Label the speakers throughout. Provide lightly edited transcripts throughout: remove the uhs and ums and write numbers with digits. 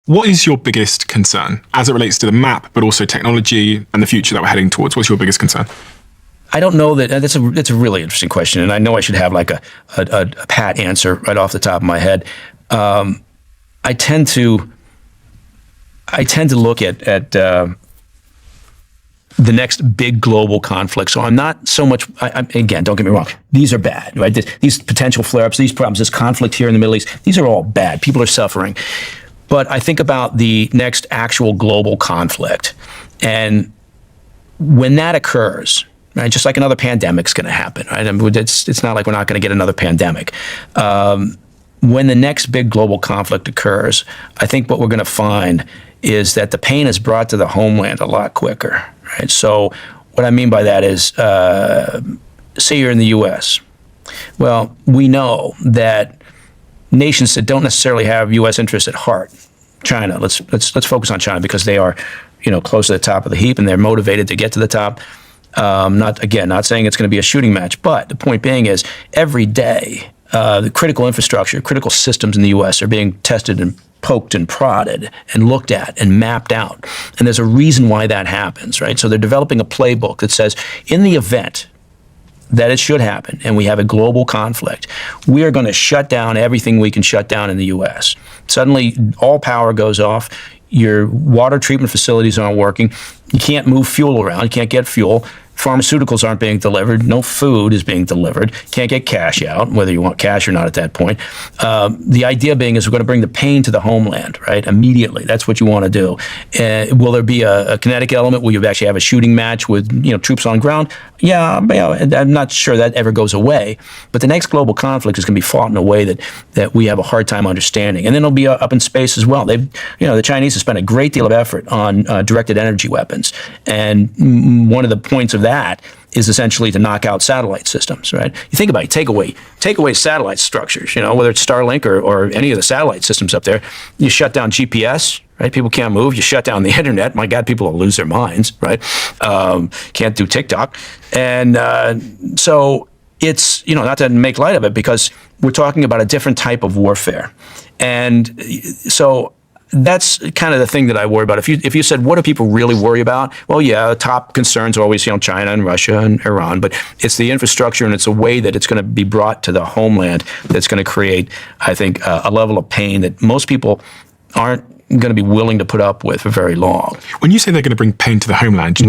Speaker 1: What is your biggest concern as it relates to the map, but also technology and the future that we're heading towards? What's your biggest concern?
Speaker 2: I don't know that that's a really interesting question, and I know I should have like a pat answer right off the top of my head. I tend to look at the next big global conflict. So I'm not so much. Again, don't get me wrong; these are bad, right? These potential flare-ups, these problems, this conflict here in the Middle East, these are all bad. People are suffering. But I think about the next actual global conflict. And when that occurs, right, just like another pandemic's going to happen, right? I mean, it's not like we're not going to get another pandemic. When the next big global conflict occurs, I think what we're going to find is that the pain is brought to the homeland a lot quicker, right? So what I mean by that is, say you're in the U.S. Well, we know that nations that don't necessarily have U.S. interests at heart, China. Let's focus on China because they are, close to the top of the heap and they're motivated to get to the top. Not saying it's going to be a shooting match, but the point being is every day the critical infrastructure, critical systems in the U.S. are being tested and poked and prodded and looked at and mapped out. And there's a reason why that happens, right? So they're developing a playbook that says in the event that it should happen, and we have a global conflict, we are going to shut down everything we can shut down in the U.S. Suddenly, all power goes off. Your water treatment facilities aren't working. You can't move fuel around. You can't get fuel. Pharmaceuticals aren't being delivered. No food is being delivered. Can't get cash out, whether you want cash or not at that point. The idea being is we're going to bring the pain to the homeland, right, immediately. That's what you want to do. Will there be a kinetic element? Will you actually have a shooting match with troops on ground? Yeah, I'm not sure that ever goes away. But the next global conflict is going to be fought in a way that we have a hard time understanding. And then it'll be up in space as well. The Chinese have spent a great deal of effort on directed energy weapons. And one of the points of that is essentially to knock out satellite systems, right? You think about it, take away satellite structures, whether it's Starlink or any of the satellite systems up there. You shut down GPS, right? People can't move. You shut down the internet. My God, people will lose their minds, right? Can't do TikTok. And so it's, not to make light of it because we're talking about a different type of warfare. And so that's kind of the thing that I worry about. If you said, what do people really worry about? Well, yeah, top concerns are always, China and Russia and Iran, but it's the infrastructure and it's a way that it's going to be brought to the homeland that's going to create, I think, a level of pain that most people aren't going to be willing to put up with for very long.
Speaker 1: When you say they're going to bring pain to the homeland,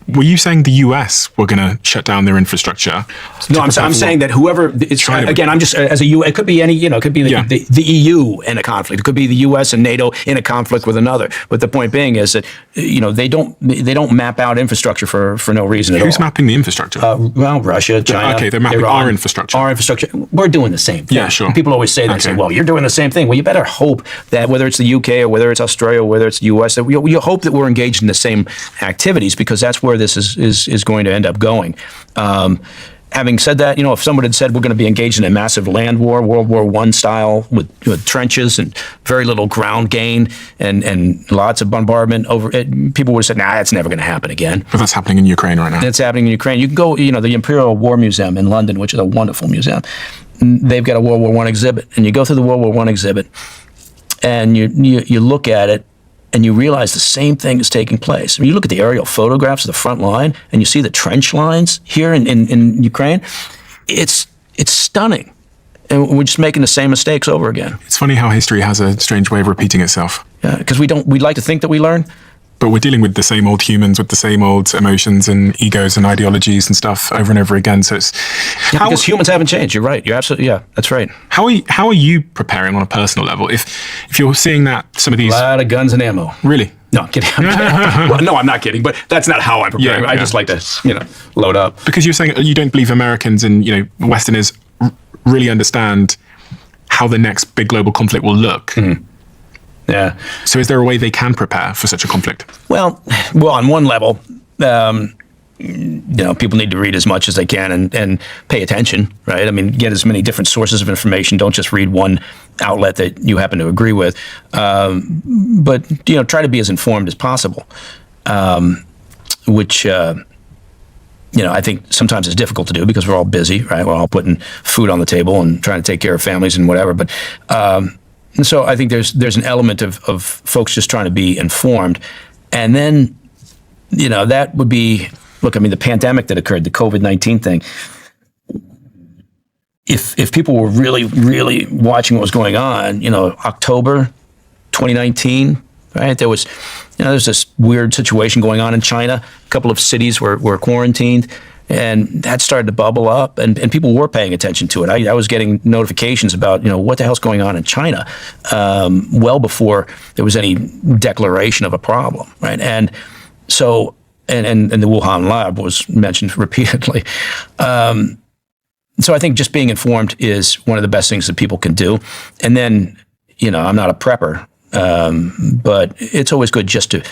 Speaker 1: were you saying the US were going to shut down their infrastructure?
Speaker 2: No, I'm saying that whoever, again, I'm just, as a U, it could be any, it could be the EU in a conflict. It could be the US and NATO in a conflict with another. But the point being is that, they don't map out infrastructure for no reason at all.
Speaker 1: Who's mapping the infrastructure?
Speaker 2: Well, Russia, China.
Speaker 1: Okay, they're mapping
Speaker 2: Iran,
Speaker 1: our infrastructure.
Speaker 2: Our infrastructure. We're doing the same thing.
Speaker 1: Yeah, sure.
Speaker 2: And people always say that, say, well, you're doing the same thing. Well, you better hope that whether it's the UK or whether it's Australia or whether it's the US, that we hope that we're engaged in the same activities because that's where this is going to end up going. Having said that, if someone had said we're going to be engaged in a massive land war, World War I style, with trenches and very little ground gain and lots of bombardment over it, people would have said, nah, that's never going to happen again.
Speaker 1: But that's happening in Ukraine right now.
Speaker 2: It's happening in Ukraine. You can go, the Imperial War Museum in London, which is a wonderful museum. They've got a World War I exhibit, and you go through the World War I exhibit, and you look at it, and you realize the same thing is taking place. When you look at the aerial photographs of the front line, and you see the trench lines here in Ukraine, it's stunning. And we're just making the same mistakes over again.
Speaker 1: It's funny how history has a strange way of repeating itself.
Speaker 2: Yeah, because we'd like to think that we learn.
Speaker 1: But we're dealing with the same old humans with the same old emotions and egos and ideologies and stuff over and over again. So it's
Speaker 2: because humans haven't changed. You're right. You're absolutely that's right.
Speaker 1: How are you preparing on a personal level? If you're seeing that some of these
Speaker 2: a lot of guns and ammo.
Speaker 1: Really?
Speaker 2: No, I'm kidding. Well, no, I'm not kidding. But that's not how I'm preparing. I just like to load up.
Speaker 1: Because you're saying you don't believe Americans and Westerners really understand how the next big global conflict will look.
Speaker 2: Mm-hmm. Yeah.
Speaker 1: So is there a way they can prepare for such a conflict?
Speaker 2: Well, on one level, people need to read as much as they can and pay attention, right? I mean, get as many different sources of information. Don't just read one outlet that you happen to agree with. But try to be as informed as possible, which I think sometimes is difficult to do because we're all busy, right? We're all putting food on the table and trying to take care of families and whatever. But And so I think there's an element of folks just trying to be informed. And then, that would be, look, I mean, the pandemic that occurred, the COVID-19 thing, if people were really, really watching what was going on, October 2019, right? There was, there's this weird situation going on in China. A couple of cities were quarantined, and that started to bubble up, and people were paying attention to it. I was getting notifications about, what the hell's going on in China, well before there was any declaration of a problem, right? And so, and the Wuhan lab was mentioned repeatedly. So I think just being informed is one of the best things that people can do. And then, I'm not a prepper, but it's always good just to,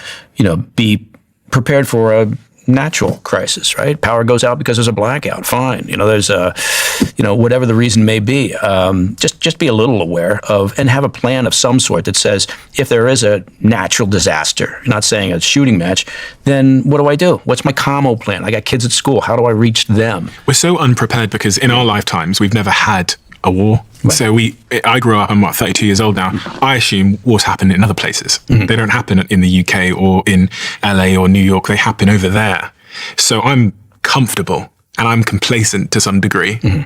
Speaker 2: be prepared for a natural crisis, right? Power goes out because there's a blackout. Fine. There's a, whatever the reason may be, just be a little aware of and have a plan of some sort that says, if there is a natural disaster, not saying a shooting match, then what do I do? What's my commo plan? I got kids at school. How do I reach them?
Speaker 1: We're so unprepared because in our lifetimes, we've never had a war. Right. So I grew up, I'm 32 years old now. I assume wars happen in other places. Mm-hmm. They don't happen in the UK or in LA or New York. They happen over there. So I'm comfortable and I'm complacent to some degree. Mm-hmm.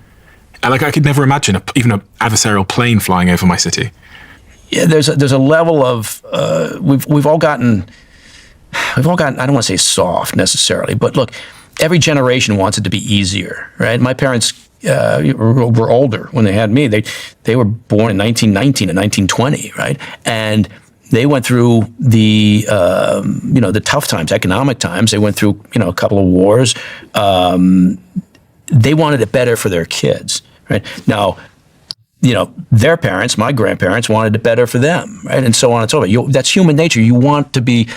Speaker 1: And I could never imagine even an adversarial plane flying over my city.
Speaker 2: Yeah, there's a level of, we've all gotten, I don't want to say soft necessarily, but look, every generation wants it to be easier, right? My parents were older when they had me. They were born in 1919 and 1920, right? And they went through the tough times, economic times. They went through a couple of wars. They wanted it better for their kids, right? Now, their parents, my grandparents, wanted it better for them, right? And so on and so forth. That's human nature. You want to be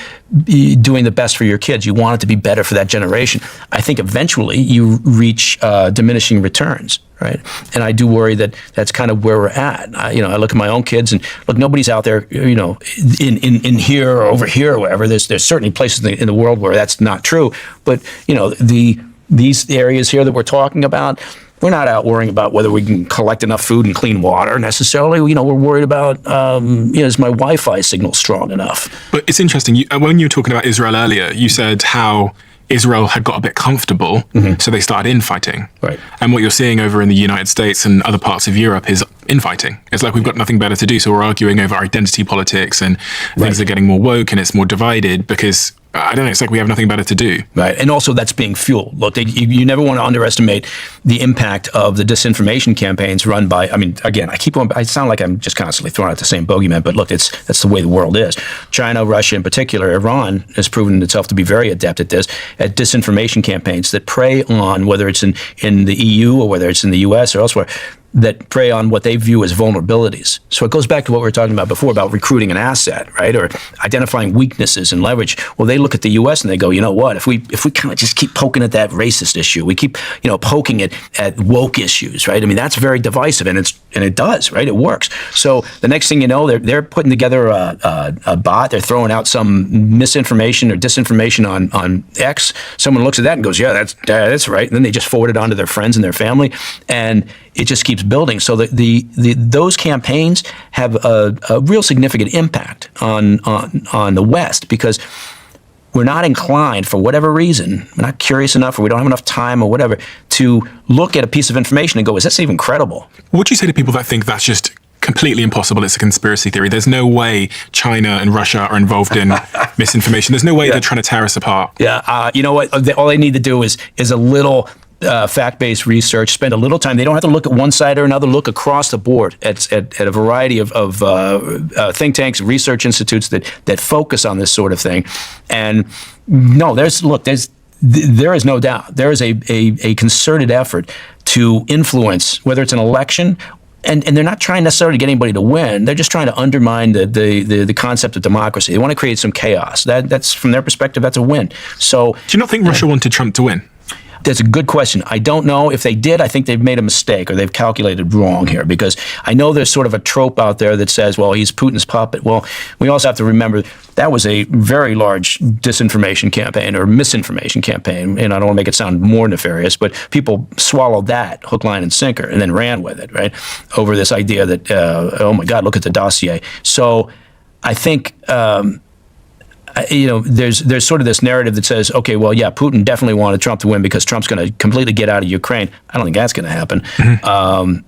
Speaker 2: doing the best for your kids. You want it to be better for that generation. I think eventually you reach diminishing returns, right? And I do worry that that's kind of where we're at. I look at my own kids, and look, nobody's out there, in here or over here or wherever. There's certainly places in the world where that's not true. But these areas here that we're talking about, we're not out worrying about whether we can collect enough food and clean water necessarily. We're worried about, is my Wi-Fi signal strong enough? But
Speaker 1: it's interesting. When you were talking about Israel earlier, you said how Israel had got a bit comfortable, so they started infighting.
Speaker 2: Right.
Speaker 1: And what you're seeing over in the United States and other parts of Europe is infighting. It's like we've got nothing better to do, so we're arguing over identity politics, and things are getting more woke, and it's more divided because, I don't know, it's like we have nothing better to do.
Speaker 2: Right, and also that's being fueled. Look, you never want to underestimate the impact of the disinformation campaigns run by, again, I sound like I'm just constantly throwing out the same bogeyman, but look, that's the way the world is. China, Russia in particular, Iran has proven itself to be very adept at this, at disinformation campaigns that prey on, whether it's in the EU or whether it's in the US or elsewhere, that prey on what they view as vulnerabilities. So it goes back to what we were talking about before about recruiting an asset, right? Or identifying weaknesses and leverage. Well, they look at the U.S. and they go, you know what? If we kind of just keep poking at that racist issue, we keep poking at woke issues, right? That's very divisive, and it does, right? It works. So the next thing you know, they're putting together a bot. They're throwing out some misinformation or disinformation on X. Someone looks at that and goes, yeah, that's right. And then they just forward it on to their friends and their family, and it just keeps building. So those campaigns have a real significant impact on the West, because we're not inclined, for whatever reason, we're not curious enough, or we don't have enough time or whatever, to look at a piece of information and go, is this even credible?
Speaker 1: What do you say to people that think that's just completely impossible, it's a conspiracy theory? There's no way China and Russia are involved in misinformation. There's no way they're trying to tear us apart.
Speaker 2: Yeah, you know what? All they need to do is a little fact-based research, spend a little time. They don't have to look at one side or another, look across the board at a variety of think tanks, research institutes that focus on this sort of thing. And no, there is no doubt. There is a concerted effort to influence, whether it's an election, and they're not trying necessarily to get anybody to win. They're just trying to undermine the concept of democracy. They want to create some chaos. That's, from their perspective, that's a win. So,
Speaker 1: do you not think Russia wanted Trump to win?
Speaker 2: That's a good question. I don't know. If they did, I think they've made a mistake or they've calculated wrong here, because I know there's sort of a trope out there that says, well, he's Putin's puppet. Well, we also have to remember that was a very large disinformation campaign or misinformation campaign. And I don't want to make it sound more nefarious, but people swallowed that hook, line, and sinker and then ran with it, right? Over this idea that, oh my God, look at the dossier. So I think, there's sort of this narrative that says, okay, well, yeah, Putin definitely wanted Trump to win because Trump's going to completely get out of Ukraine. I don't think that's going to happen.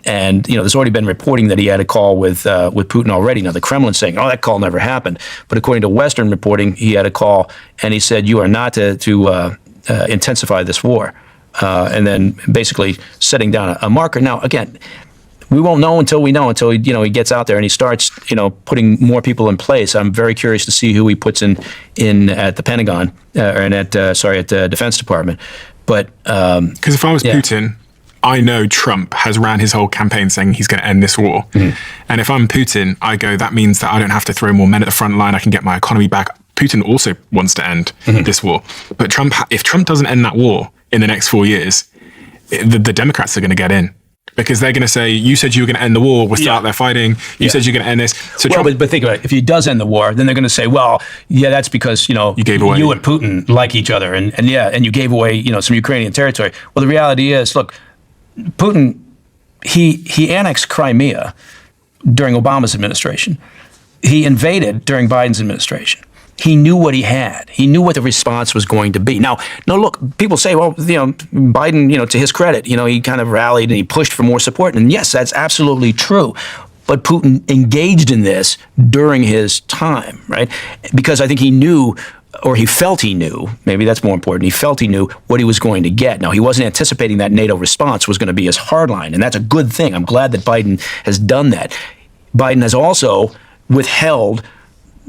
Speaker 2: And there's already been reporting that he had a call with Putin already. Now the Kremlin's saying, oh, that call never happened. But according to Western reporting, he had a call and he said, you are not to intensify this war, and then basically setting down a marker. Now again, we won't know until he gets out there and he starts, putting more people in place. I'm very curious to see who he puts in at the Pentagon and at the Defense Department. But
Speaker 1: because if I was Putin, I know Trump has ran his whole campaign saying he's going to end this war. And if I'm Putin, I go, that means that I don't have to throw more men at the front line. I can get my economy back. Putin also wants to end this war. But if Trump doesn't end that war in the next 4 years, the Democrats are going to get in. Because they're going to say, you said you were going to end the war, we're still out there fighting, you said you're going to end this. So
Speaker 2: Trump, but think about it, if he does end the war, then they're going to say, well, yeah, that's because, you
Speaker 1: gave away.
Speaker 2: You and Putin like each other, and you gave away, some Ukrainian territory. Well, the reality is, look, Putin, he annexed Crimea during Obama's administration. He invaded during Biden's administration. He knew what he had. He knew what the response was going to be. Now, look, people say, well, Biden, to his credit, he kind of rallied and he pushed for more support. And yes, that's absolutely true. But Putin engaged in this during his time, right? Because I think he knew, or he felt he knew, maybe that's more important, he felt he knew what he was going to get. Now, he wasn't anticipating that NATO response was going to be his hardline, and that's a good thing. I'm glad that Biden has done that. Biden has also withheld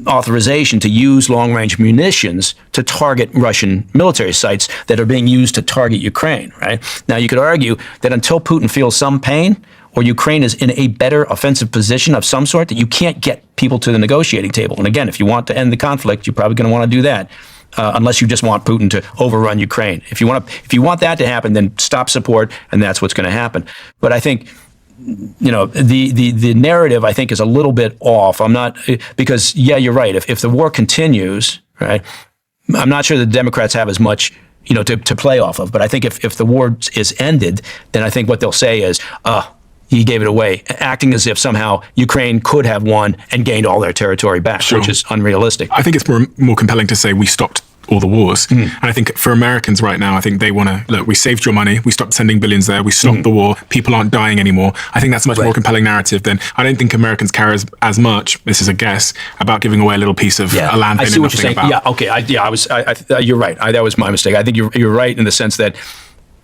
Speaker 2: authorization to use long-range munitions to target Russian military sites that are being used to target Ukraine, right? Now, you could argue that until Putin feels some pain or Ukraine is in a better offensive position of some sort, that you can't get people to the negotiating table. And again, if you want to end the conflict, you're probably going to want to do that, unless you just want Putin to overrun Ukraine. If you want that to happen, then stop support, and that's what's going to happen. But I think the narrative, I think, is a little bit off. Because you're right. If the war continues, right, I'm not sure the Democrats have as much, to play off of. But I think if the war is ended, then I think what they'll say is, he gave it away, acting as if somehow Ukraine could have won and gained all their territory back, which is unrealistic.
Speaker 1: I think it's more compelling to say we stopped all the wars. And I think for Americans right now, I think they want to, look, we saved your money, we stopped sending billions there, we stopped the war, people aren't dying anymore. I think that's a much more compelling narrative than, I don't think Americans care as much, this is a guess, about giving away a little piece of a land they know nothing about.
Speaker 2: Yeah, okay, you're right. That was my mistake. I think you're right in the sense that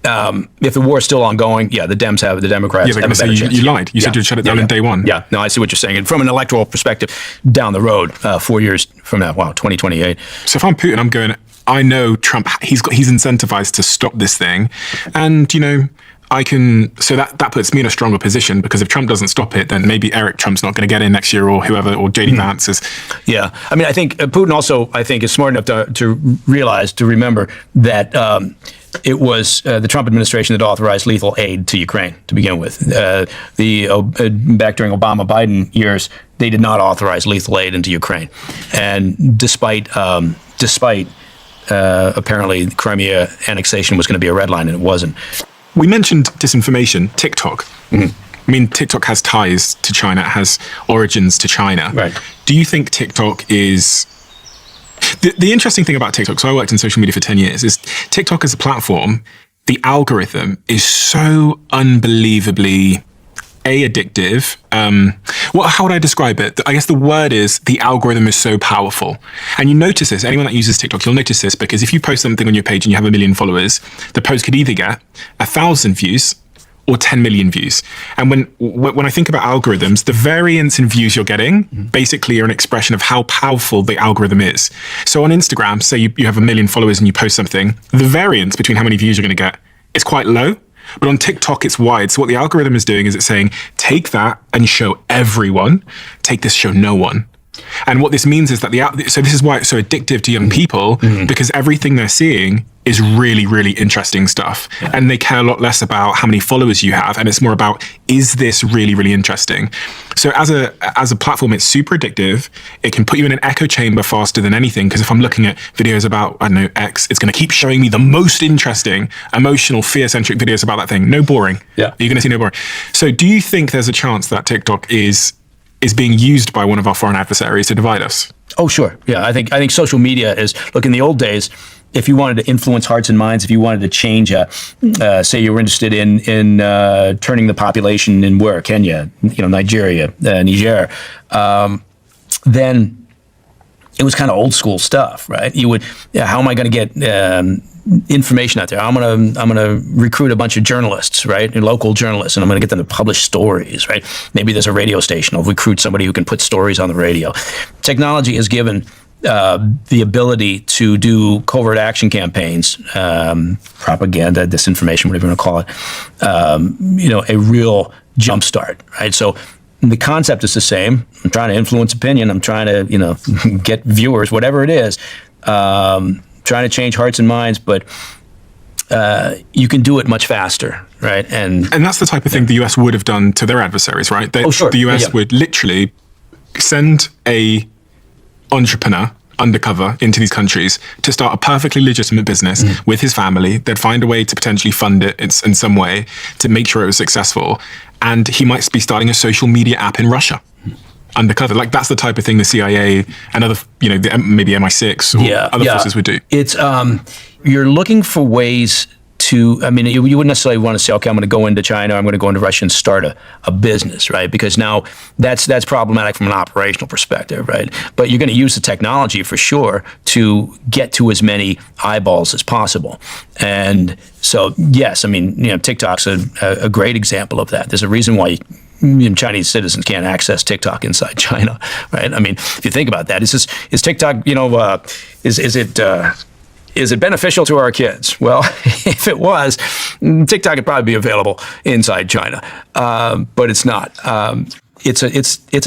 Speaker 2: if the war is still ongoing, the Democrats have a better chance.
Speaker 1: You lied. You said you'd shut it down in day one.
Speaker 2: Yeah, no, I see what you're saying. And from an electoral perspective, down the road, 4 years from now, 2028.
Speaker 1: So if I'm Putin, I'm going, I know Trump, he's incentivized to stop this thing. And, so that puts me in a stronger position, because if Trump doesn't stop it, then maybe Eric Trump's not going to get in next year, or whoever, or JD Vance is.
Speaker 2: Yeah. I mean, I think Putin also, is smart enough to remember that it was the Trump administration that authorized lethal aid to Ukraine to begin with. Back during Obama-Biden years, they did not authorize lethal aid into Ukraine. And despite apparently Crimea annexation was going to be a red line, and it wasn't.
Speaker 1: We mentioned disinformation, TikTok. I mean, TikTok has ties to China, it has origins to China.
Speaker 2: Right.
Speaker 1: Do you think TikTok is... The interesting thing about TikTok, so I worked in social media for 10 years, is TikTok as a platform, the algorithm is so unbelievably addictive. How would I describe it? I guess the word is the algorithm is so powerful. And you notice this, anyone that uses TikTok, you'll notice this, because if you post something on your page and you have 1 million followers, the post could either get 1,000 views or 10 million views. And when I think about algorithms, the variance in views you're getting basically are an expression of how powerful the algorithm is. So on Instagram, say you have 1 million followers and you post something, the variance between how many views you're going to get is quite low. But on TikTok, it's wide. So what the algorithm is doing is it's saying, take that and show everyone, take this, show no one. And what this means is that so this is why it's so addictive to young people, because everything they're seeing is really, really interesting stuff. Yeah. And they care a lot less about how many followers you have. And it's more about, is this really, really interesting? So as a platform, it's super addictive. It can put you in an echo chamber faster than anything. Because if I'm looking at videos about, I don't know, X, it's going to keep showing me the most interesting, emotional, fear-centric videos about that thing. No boring.
Speaker 2: Yeah.
Speaker 1: You're going to see no boring. So do you think there's a chance that TikTok is being used by one of our foreign adversaries to divide us?
Speaker 2: Oh, sure. Yeah, I think social media is, look, in the old days, if you wanted to influence hearts and minds, if you wanted to change, say you were interested in turning the population in where, Kenya, Nigeria, Niger, then it was kind of old school stuff, right? You would, how am I going to get information out there? I'm gonna recruit a bunch of journalists, right? Local journalists, and I'm gonna get them to publish stories, right? Maybe there's a radio station. I'll recruit somebody who can put stories on the radio. Technology has given the ability to do covert action campaigns, propaganda, disinformation, whatever you want to call it, a real jumpstart, right? So the concept is the same. I'm trying to influence opinion. I'm trying to, get viewers, whatever it is, trying to change hearts and minds, but you can do it much faster, right? And
Speaker 1: that's the type of thing the US would have done to their adversaries, right?
Speaker 2: Sure.
Speaker 1: The US would literally send a entrepreneur undercover into these countries to start a perfectly legitimate business with his family. They'd find a way to potentially fund it in some way to make sure it was successful. And he might be starting a social media app in Russia undercover. Like, that's the type of thing the CIA and other, maybe MI6 or other forces would do.
Speaker 2: It's, you're looking for ways to, you wouldn't necessarily want to say, okay, I'm going to go into China, I'm going to go into Russia and start a business, right? Because now that's problematic from an operational perspective, right? But you're going to use the technology for sure to get to as many eyeballs as possible. And so, yes, TikTok's a great example of that. There's a reason why Chinese citizens can't access TikTok inside China, right? If you think about that, is TikTok, is it beneficial to our kids? Well, if it was, TikTok would probably be available inside China, but it's not. It's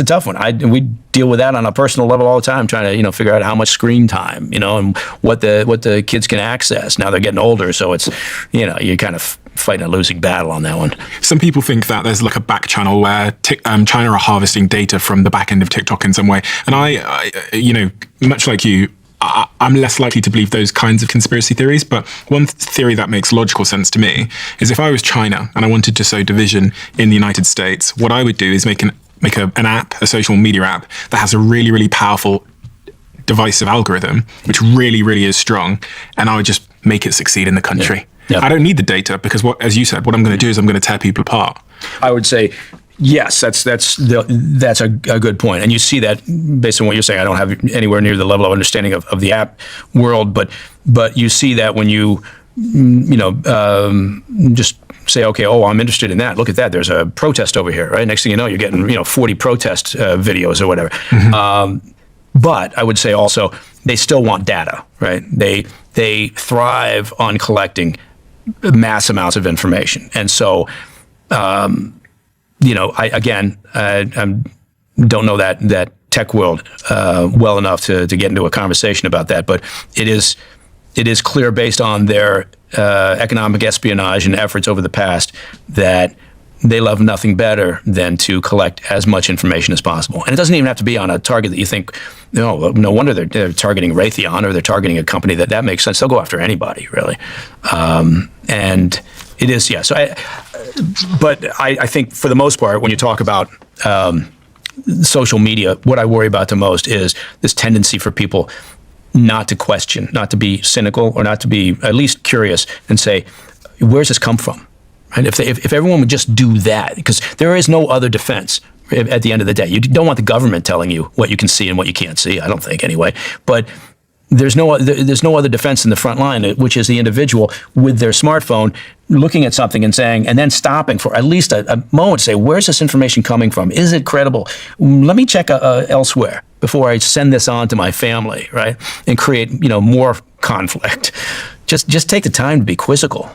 Speaker 2: a tough one. We deal with that on a personal level all the time, trying to figure out how much screen time, and what the kids can access. Now they're getting older, so it's you're kind of fighting a losing battle on that one.
Speaker 1: Some people think that there's like a back channel where China are harvesting data from the back end of TikTok in some way, and I much like you, I'm less likely to believe those kinds of conspiracy theories, but one theory that makes logical sense to me is if I was China and I wanted to sow division in the United States, what I would do is make an app, a social media app, that has a really, really powerful divisive algorithm, which really, really is strong, and I would just make it succeed in the country. Yeah. Yep. I don't need the data because, as you said, what I'm going to do is I'm going to tear people apart.
Speaker 2: I would say, yes, that's a good point, and you see that based on what you're saying. I don't have anywhere near the level of understanding of the app world, but you see that when you just say, okay, I'm interested in that. Look at that. There's a protest over here, right? Next thing you know, you're getting 40 protest videos or whatever. Mm-hmm. But I would say also they still want data, right? They thrive on collecting mass amounts of information, and so. I don't know that tech world well enough to get into a conversation about that, but it is clear based on their economic espionage and efforts over the past that they love nothing better than to collect as much information as possible. And it doesn't even have to be on a target that you think, no wonder they're targeting Raytheon or they're targeting a company that makes sense. They'll go after anybody, really. And it is, yeah. So, but I think for the most part, when you talk about social media, what I worry about the most is this tendency for people not to question, not to be cynical, or not to be at least curious and say, where's this come from? Right? If everyone would just do that, because there is no other defense at the end of the day. You don't want the government telling you what you can see and what you can't see, I don't think anyway. But there's no other defense in the front line, which is the individual with their smartphone looking at something and saying, and then stopping for at least a moment to say, where's this information coming from? Is it credible? Let me check elsewhere before I send this on to my family, right? And create more conflict. Just take the time to be quizzical.